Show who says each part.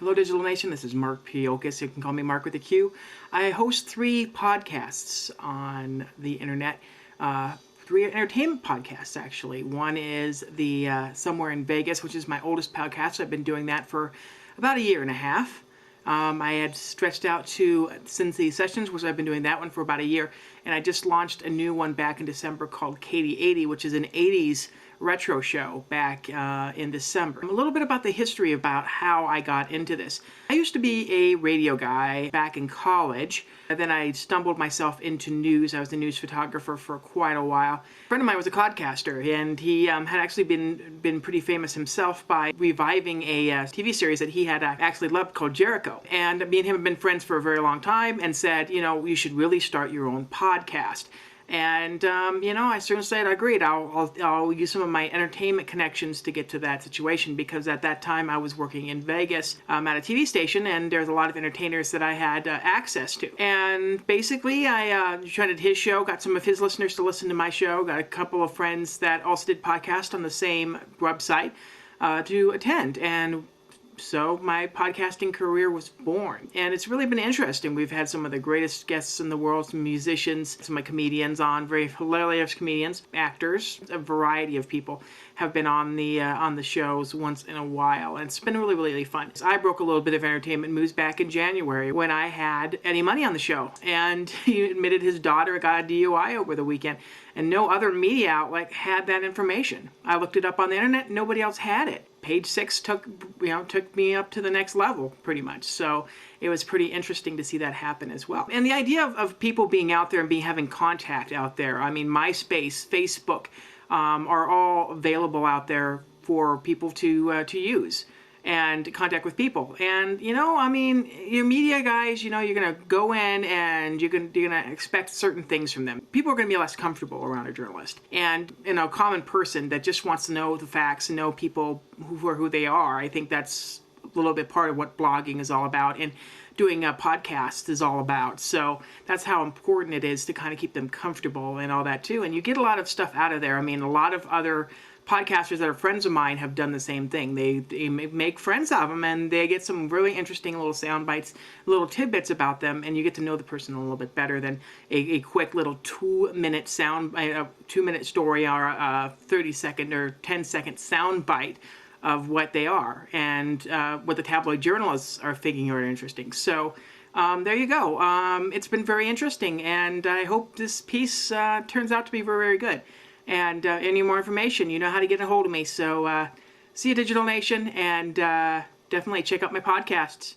Speaker 1: Hello, Digital Nation. This is Mark P. Okus. You can call me Mark with a Q. I host 3 podcasts on the internet. 3 entertainment podcasts, actually. One is the Somewhere in Vegas, which is my oldest podcast. I've been doing that for about a year and a half. I had stretched out to Sin City Sessions, which I've been doing that one for about a year. And I just launched a new one back in December called Katie 80, which is an 80s retro show back in December. A little bit about the history about how I got into this. I used to be a radio guy back in college. And then I stumbled myself into news. I was a news photographer for quite a while. A friend of mine was a podcaster, and he had actually been pretty famous himself by reviving a TV series that he had actually loved called Jericho. And me and him have been friends for a very long time, and said, you should really start your own podcast. And, I certainly said, I agreed. I'll use some of my entertainment connections to get to that situation, because at that time I was working in Vegas at a TV station, and there's a lot of entertainers that I had access to. And basically, I tried his show, got some of his listeners to listen to my show, got a couple of friends that also did podcasts on the same website to attend. And so my podcasting career was born, and it's really been interesting. We've had some of the greatest guests in the world, some musicians, some of my comedians on, very hilarious comedians, actors, a variety of people have been on the shows once in a while, and it's been really, really fun. I broke a little bit of entertainment news back in January when I had Eddie Money on the show, and he admitted his daughter got a DUI over the weekend, and no other media outlet had that information. I looked it up on the internet, nobody else had it. Page 6 took me up to the next level, pretty much. So it was pretty interesting to see that happen as well. And the idea of people being out there and having contact out there, I mean, MySpace, Facebook, are all available out there for people to use and contact with people. And, your media guys, you're going to go in and you're going to expect certain things from them. People are going to be less comfortable around a journalist. And, a common person that just wants to know the facts and know people who they are, I think that's a little bit part of what blogging is all about, and doing a podcast is all about. So that's how important it is to kind of keep them comfortable and all that too. And you get a lot of stuff out of there. I mean, a lot of other podcasters that are friends of mine have done the same thing. They make friends of them, and they get some really interesting little sound bites, little tidbits about them, and you get to know the person a little bit better than a quick little 2-minute a 2-minute story, or a 30-second or 10-second sound bite of what they are, and what the tabloid journalists are thinking are interesting. So there you go. It's been very interesting, and I hope this piece turns out to be very, very good. And any more information, you know how to get a hold of me. So see you, Digital Nation, and definitely check out my podcasts.